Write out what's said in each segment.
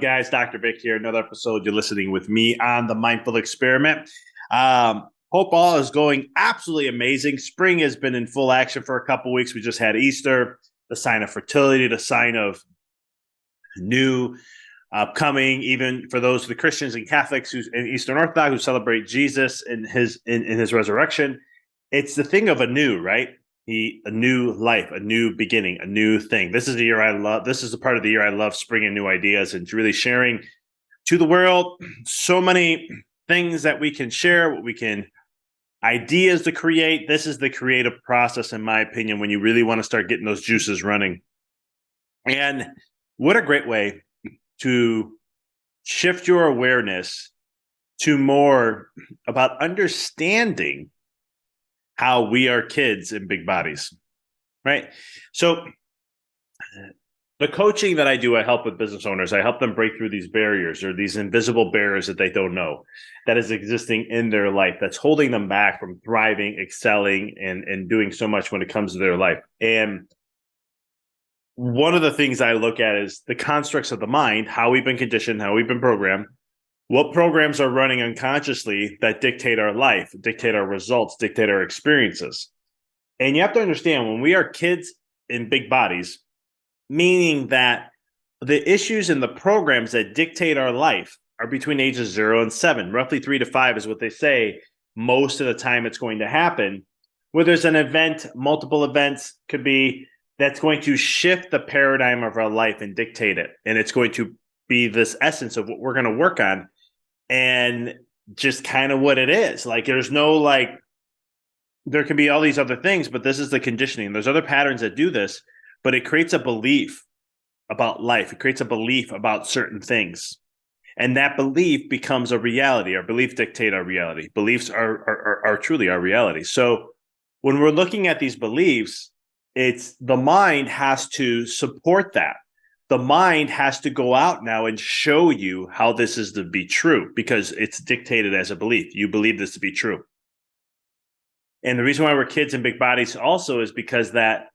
guys? Dr. Vic here. Another episode. You're listening with me on the Mindful Experiment. Hope all is going absolutely amazing. Spring has been in full action for a couple weeks. We just had Easter, the sign of fertility, the sign of new upcoming, even for those of the Christians and Catholics who's in Eastern Orthodox who celebrate Jesus and his resurrection. It's the thing of a new, right? A new life, a new beginning, a new thing. This is the year I love. This is the part of the year I love springing new ideas and really sharing to the world so many things that we can share, what we can ideas to create. This is the creative process, in my opinion, when you really want to start getting those juices running. And what a great way to shift your awareness to more about understanding how we are kids in big bodies, right? So the coaching that I do, I help with business owners. I help them break through these barriers or these invisible barriers that they don't know that is existing in their life, that's holding them back from thriving, excelling, and doing so much when it comes to their life. And one of the things I look at is the constructs of the mind, how we've been conditioned, how we've been programmed, what programs are running unconsciously that dictate our life, dictate our results, dictate our experiences. And you have to understand, when we are kids in big bodies, meaning that the issues and the programs that dictate our life are between ages 0 and 7. Roughly 3 to 5 is what they say most of the time it's going to happen. Where there's an event, multiple events could be that's going to shift the paradigm of our life and dictate it. And it's going to be this essence of what we're going to work on. And just kind of what it is. Like, there's no there can be all these other things, but this is the conditioning. There's other patterns that do this, but it creates a belief about life. It creates a belief about certain things. And that belief becomes a reality. Our beliefs dictate our reality. Beliefs are truly our reality. So when we're looking at these beliefs, it's the mind has to support that. The mind has to go out now and show you how this is to be true because it's dictated as a belief. You believe this to be true. And the reason why we're kids in big bodies also is because that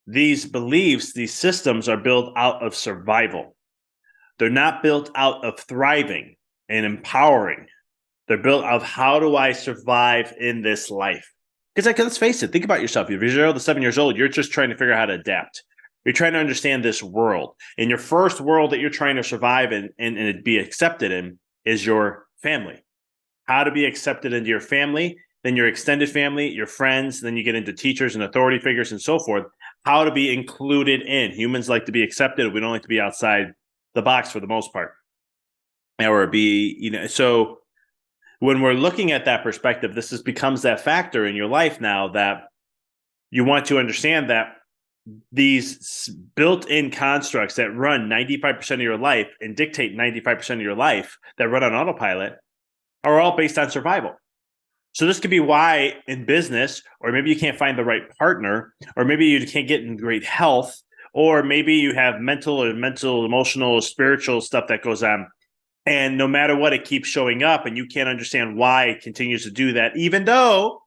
these beliefs, these systems are built out of survival. They're not built out of thriving and empowering. They're built out of how do I survive in this life? Because let's face it, think about yourself. If you're 0 to 7 years old, you're just trying to figure out how to adapt. You're trying to understand this world. And your first world that you're trying to survive in and be accepted in is your family. How to be accepted into your family, then your extended family, your friends, then you get into teachers and authority figures and so forth. How to be included in. Humans like to be accepted. We don't like to be outside the box for the most part. Or so when we're looking at that perspective, this becomes that factor in your life now that you want to understand that these built-in constructs that run 95% of your life and dictate 95% of your life that run on autopilot are all based on survival. So this could be why in business, or maybe you can't find the right partner, or maybe you can't get in great health, or maybe you have mental, emotional, spiritual stuff that goes on. And no matter what, it keeps showing up and you can't understand why it continues to do that, even though,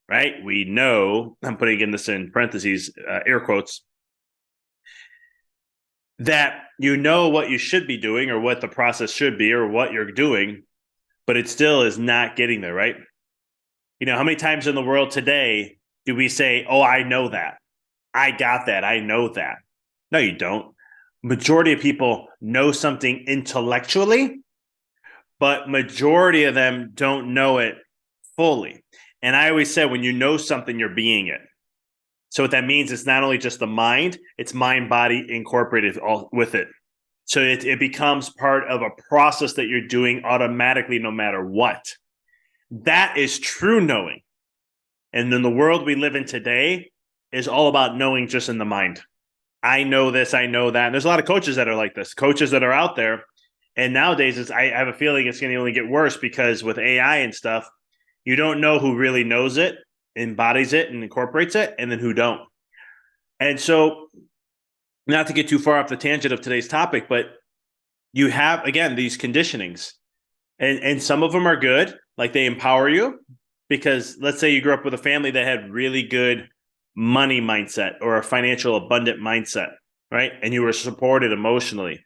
right? We know, I'm putting in this in parentheses, air quotes, that you know what you should be doing or what the process should be or what you're doing, but it still is not getting there, right? How many times in the world today do we say, oh, I know that. I got that. I know that. No, you don't. Majority of people know something intellectually, but majority of them don't know it fully. And I always say, when you know something, you're being it. So what that means is not only just the mind, it's mind, body incorporated all with it. So it becomes part of a process that you're doing automatically no matter what. That is true knowing. And then the world we live in today is all about knowing just in the mind. I know this, I know that. And there's a lot of coaches that are like this, coaches that are out there. And nowadays, I have a feeling it's going to only get worse because with AI and stuff, you don't know who really knows it, embodies it, and incorporates it, and then who don't. And so, not to get too far off the tangent of today's topic, but you have, again, these conditionings. And some of them are good, like they empower you. Because let's say you grew up with a family that had really good money mindset or a financial abundant mindset. right? And you were supported emotionally.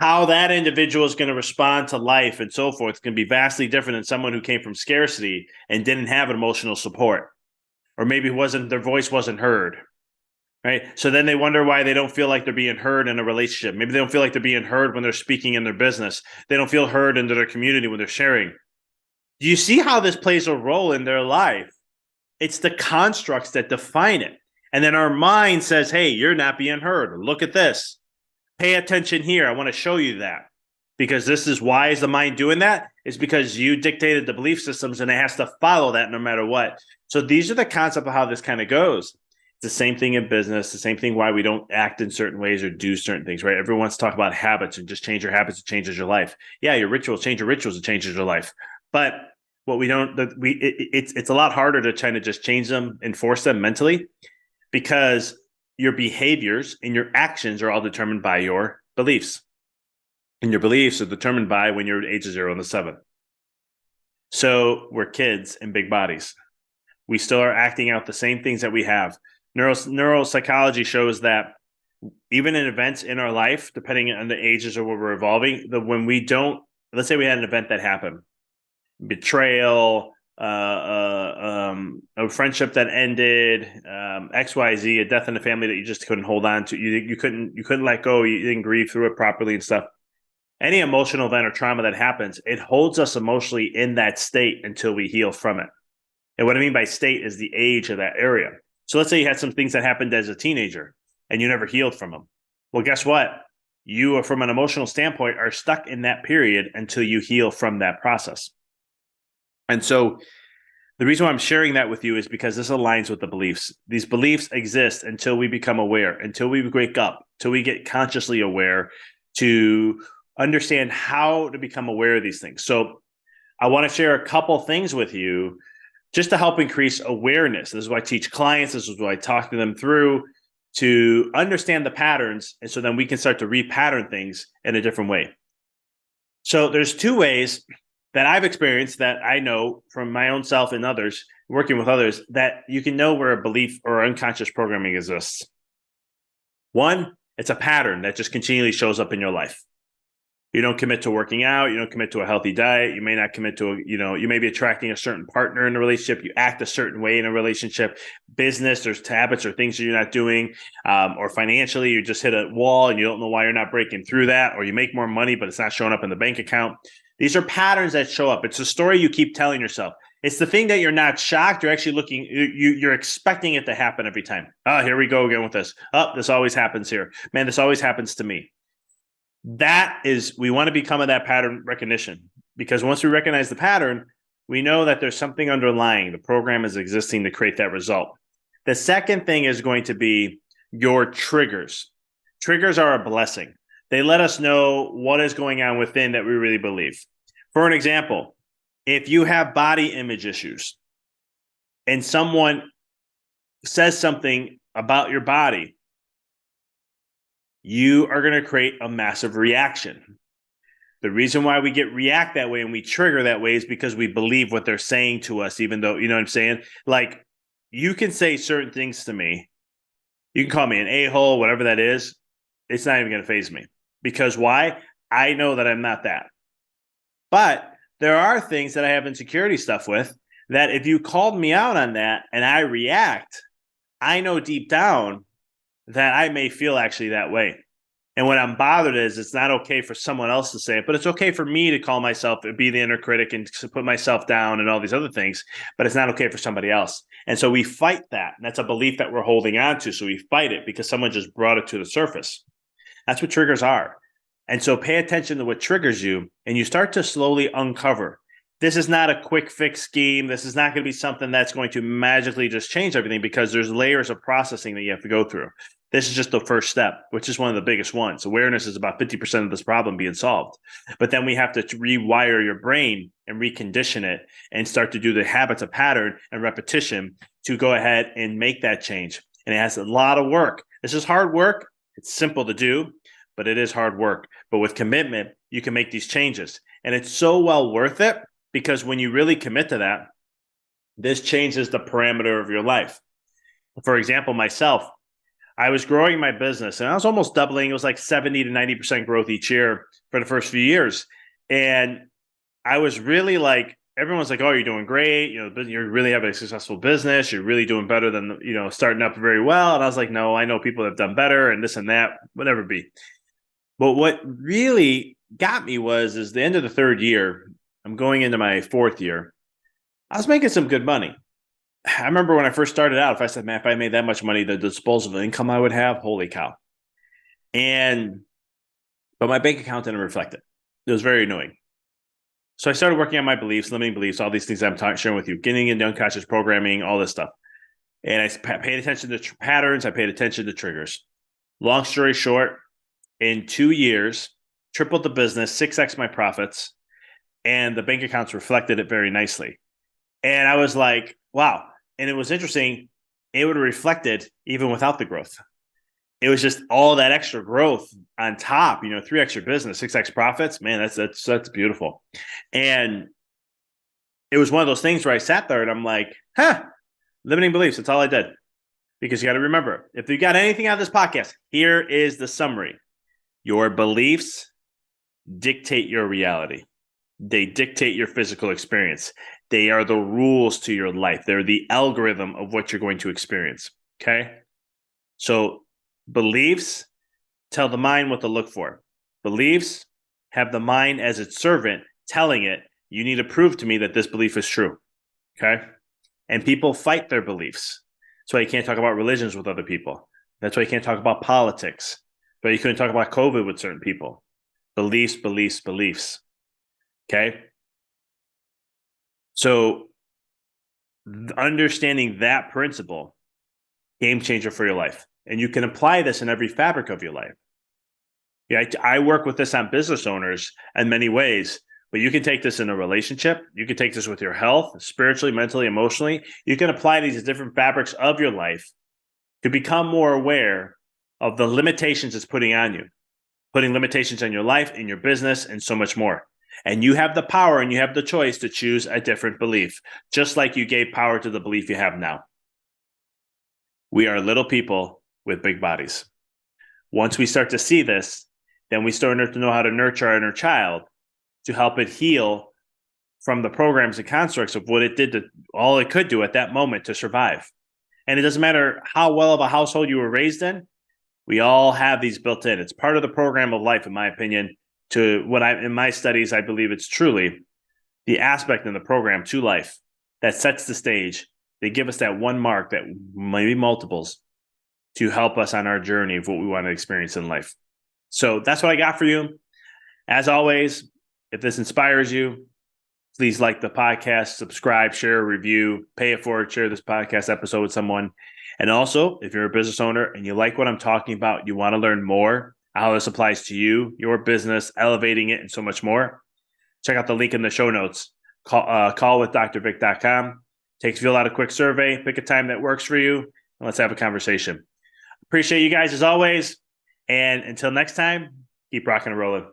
How that individual is going to respond to life and so forth can be vastly different than someone who came from scarcity and didn't have emotional support, or maybe their voice wasn't heard, right? So then they wonder why they don't feel like they're being heard in a relationship. Maybe they don't feel like they're being heard when they're speaking in their business. They don't feel heard into their community when they're sharing. Do you see how this plays a role in their life? It's the constructs that define it. And then our mind says, hey, you're not being heard. Look at this. Pay attention here. I want to show you that. Because this is why is the mind doing that? It's because you dictated the belief systems and it has to follow that no matter what. So these are the concept of how this kind of goes. It's the same thing in business, the same thing why we don't act in certain ways or do certain things, right? Everyone wants to talk about habits and just change your habits, it changes your life. Yeah, your rituals, change your rituals, it changes your life. But what we don't, it's a lot harder to try to just change them, enforce them mentally, because your behaviors and your actions are all determined by your beliefs. And your beliefs are determined by when you're age 0 and 7. So we're kids in big bodies. We still are acting out the same things that we have. Neuropsychology shows that even in events in our life, depending on the ages of where we're evolving, that when we don't, let's say we had an event that happened, betrayal, a friendship that ended, XYZ, a death in the family that you just couldn't hold on to, you couldn't let go, you didn't grieve through it properly and stuff. Any emotional event or trauma that happens, it holds us emotionally in that state until we heal from it. And what I mean by state is the age of that area. So let's say you had some things that happened as a teenager and you never healed from them. Well, guess what? You, from an emotional standpoint, are stuck in that period until you heal from that process. And so the reason why I'm sharing that with you is because this aligns with the beliefs. These beliefs exist until we become aware, until we wake up, until we get consciously aware to understand how to become aware of these things. So I want to share a couple things with you just to help increase awareness. This is what I teach clients. This is what I talk to them through to understand the patterns. And so then we can start to repattern things in a different way. So there's two ways that I've experienced that I know from my own self and others, working with others, that you can know where a belief or unconscious programming exists. One, it's a pattern that just continually shows up in your life. You don't commit to working out. You don't commit to a healthy diet. You may not commit to, you may be attracting a certain partner in a relationship. You act a certain way in a relationship. Business, there's habits or things that you're not doing. Or financially, you just hit a wall and you don't know why you're not breaking through that. Or you make more money, but it's not showing up in the bank account. These are patterns that show up. It's a story you keep telling yourself. It's the thing that you're not shocked. You're actually looking, you're expecting it to happen every time. Oh, here we go again with this. Oh, this always happens here. Man, this always happens to me. That is, we want to become of that pattern recognition, because once we recognize the pattern, we know that there's something underlying. The program is existing to create that result. The second thing is going to be your triggers. Triggers are a blessing. They let us know what is going on within that we really believe. For an example, if you have body image issues and someone says something about your body, you are going to create a massive reaction. The reason why we react that way and we trigger that way is because we believe what they're saying to us, even though, you know what I'm saying? Like, you can say certain things to me. You can call me an a-hole, whatever that is. It's not even going to faze me. Because why? I know that I'm not that. But there are things that I have insecurity stuff with that if you called me out on that and I react, I know deep down that I may feel actually that way. And what I'm bothered is it's not okay for someone else to say it, but it's okay for me to call myself, be the inner critic and put myself down and all these other things, but it's not okay for somebody else. And so we fight that. And that's a belief that we're holding on to. So we fight it because someone just brought it to the surface. That's what triggers are. And so pay attention to what triggers you, and you start to slowly uncover. This is not a quick fix scheme. This is not going to be something that's going to magically just change everything, because there's layers of processing that you have to go through. This is just the first step, which is one of the biggest ones. Awareness is about 50% of this problem being solved. But then we have to rewire your brain and recondition it and start to do the habits of pattern and repetition to go ahead and make that change. And it has a lot of work. This is hard work. It's simple to do, but it is hard work. But with commitment, you can make these changes. And it's so well worth it, because when you really commit to that, this changes the parameter of your life. For example, myself, I was growing my business and I was almost doubling. It was like 70 to 90% growth each year for the first few years. And I was really like, everyone's like, oh, you're doing great. You're really having a successful business. You're really doing better than, starting up very well. And I was like, no, I know people have done better and this and that, whatever be. But what really got me is the end of the third year, I'm going into my fourth year. I was making some good money. I remember when I first started out, if I said, man, if I made that much money, the disposable income I would have, holy cow. But my bank account didn't reflect it. It was very annoying. So I started working on my beliefs, limiting beliefs, all these things I'm sharing with you, getting into unconscious programming, all this stuff. And I paid attention to patterns. I paid attention to triggers. Long story short, in 2 years, tripled the business, 6x my profits, and the bank accounts reflected it very nicely. And I was like, wow. And it was interesting. It would have reflected even without the growth. It was just all that extra growth on top, 3x your business, 6x profits. Man, that's beautiful. And it was one of those things where I sat there and I'm like, limiting beliefs. That's all I did. Because you got to remember, if you got anything out of this podcast, here is the summary. Your beliefs dictate your reality. They dictate your physical experience. They are the rules to your life. They're the algorithm of what you're going to experience. Okay? So beliefs tell the mind what to look for. Beliefs have the mind as its servant telling it, you need to prove to me that this belief is true. Okay? And people fight their beliefs. That's why you can't talk about religions with other people. That's why you can't talk about politics. But you couldn't talk about COVID with certain people. Beliefs, beliefs, beliefs. Okay? So understanding that principle, game changer for your life. And you can apply this in every fabric of your life. Yeah, I work with this on business owners in many ways, but you can take this in a relationship. You can take this with your health, spiritually, mentally, emotionally. You can apply these different fabrics of your life to become more aware of the limitations it's putting on you, putting limitations on your life, in your business, and so much more. And you have the power and you have the choice to choose a different belief, just like you gave power to the belief you have now. We are little people with big bodies. Once we start to see this, then we start to know how to nurture our inner child to help it heal from the programs and constructs of what it did to all it could do at that moment to survive. And it doesn't matter how well of a household you were raised in. We all have these built in. It's part of the program of life, in my opinion. In my studies, I believe it's truly the aspect in the program to life that sets the stage. They give us that one mark, that maybe multiples, to help us on our journey of what we want to experience in life. So that's what I got for you. As always, if this inspires you, please like the podcast, subscribe, share, review, pay it forward, share this podcast episode with someone. And also, if you're a business owner and you like what I'm talking about, you want to learn more how this applies to you, your business, elevating it, and so much more, check out the link in the show notes. Callwithdrvic.com. Takes you out a quick survey. Pick a time that works for you, and let's have a conversation. Appreciate you guys as always. And until next time, keep rocking and rolling.